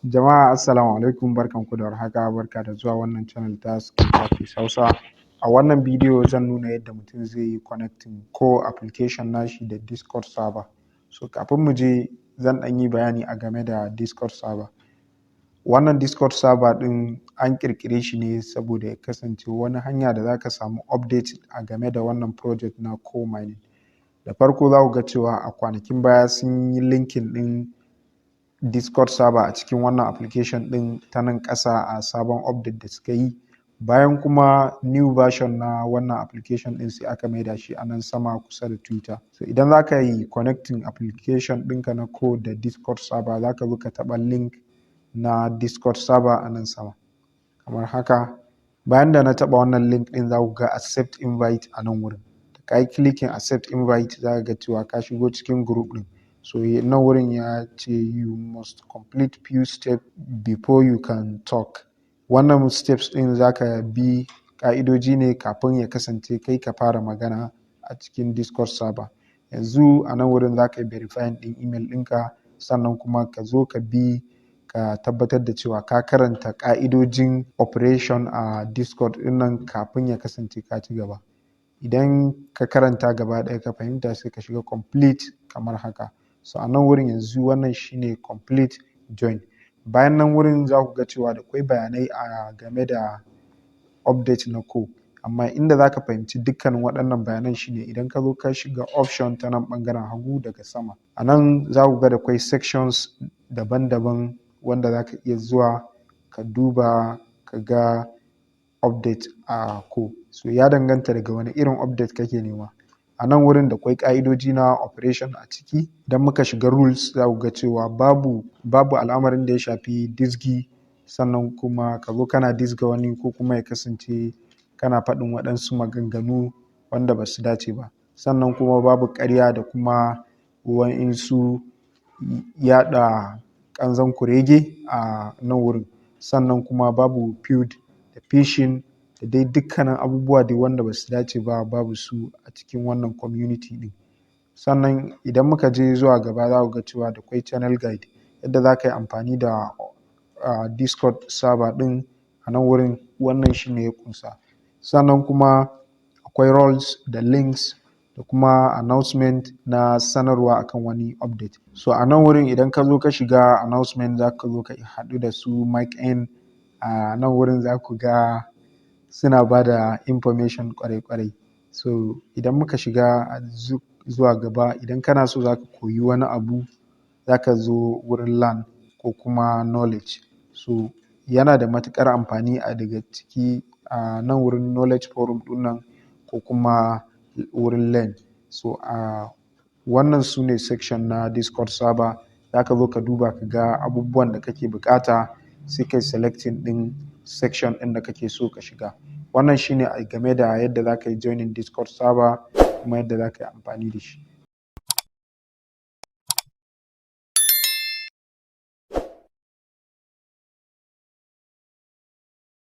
Jama'a assalamu alaikum, barkanku da warhaka, barka da zuwa wannan channel ta Hausa. A wannan bidiyo zan nuna yadda mutum zai yi connecting ko application nashi da Discord server. So kafin mu je zan ɗan yi bayani a game da Discord server. Wannan Discord server ɗin an ƙirƙire shi ne saboda ya kasance wani hanya da za ka samu update a game da wannan project na core mining. Da farko za ku ga cewa a kwanakin baya sun yi linking ɗin Discord server a cikin wannan application ɗin ta nan ƙasa a sabon update da suka yi. Bayan kuma new version na wannan application ɗin sai aka maida shi a nan sama kusa da Twitter. So idan za ka yi connecting application ɗinka na code da Discord server, za ka zo ka taɓa link na Discord server a nan sama kamar haka. Bayan da na taɓa wannan link ɗin, za ku ga accept invite a nan wurin. Da ka yi clicking accept invite, za ka ga cewa ka shigo cikin group ɗin. So nan wurin ya ce you must complete few steps before you can talk. Wannan steps ɗin za ka bi ƙa'idoji ne kafin ya kasance kai ka fara magana a cikin Discord server. Yanzu a nan wurin za ka yi verifying ɗin email ɗinka, sannan kuma ka zo ka bi ka tabbatar da cewa ka karanta ƙa'idojin operation a Discord ɗin nan kafin ya kasance ka ci gaba. Idan ka karanta gaba ɗaya ka fahimta, sai ka shiga complete kamar haka. So a nan wurin yanzu wannan shine complete join. Bayan nan wurin za ku ga cewa da akwai bayanai a game da update na core, amma inda za ka fahimci dukkan waɗannan bayanan shine idan ka zo ka shiga option ta nan ɓangaren hagu daga sama. A nan za ku ga da akwai sections daban-daban wanda za ka iya zuwa ka duba ka ga update a core. So ya danganta daga wani irin update kake nema. A nan wurin da akwai ƙa'idoji na operation a ciki. Idan muka shiga rules, za ku ga cewa babu al'amarin da ya shafi dizgi, sannan kuma ka zo kana dizga wani ko kuma ya kasance kana faɗin waɗansu maganganu wanda ba su dace ba. Sannan kuma babu ƙarya da kuma waɗansu yaɗa ƙanzon kurege a nan wurin. Sannan kuma babu feud da phishing da dai dukkanin abubuwa dai wanda ba su dace ba, babu su a cikin wannan community ɗin. Sannan idan muka je zuwa gaba, za ku ga cewa da akwai channel guide, yadda za ka yi amfani da Discord server ɗin a nan wurin. Wannan shi ne ya ƙunsa. Sannan kuma akwai roles da links da kuma announcement na sanarwa akan wani update. So a nan wurin idan ka zo ka shiga announcement, za ka zo ka haɗu da su mic in. A nan wurin za ku ga suna ba da information ƙwarai-ƙwarai. So idan muka shiga zuwa gaba, idan kana so za ka koyi wani abu, za ka zo wurin learn ko kuma knowledge. So yana da matuƙar amfani a daga ciki a nan wurin knowledge forum ɗin nan ko kuma wurin learn. So wannan su ne section na Discord server. Za ka zo ka duba ka ga abubuwan da kake buƙata, sai kai selecting ɗin section ɗin da kake so ka shiga. Wannan shine a game da yadda za ka yi joining Discord server kuma yadda za ka yi amfani da shi.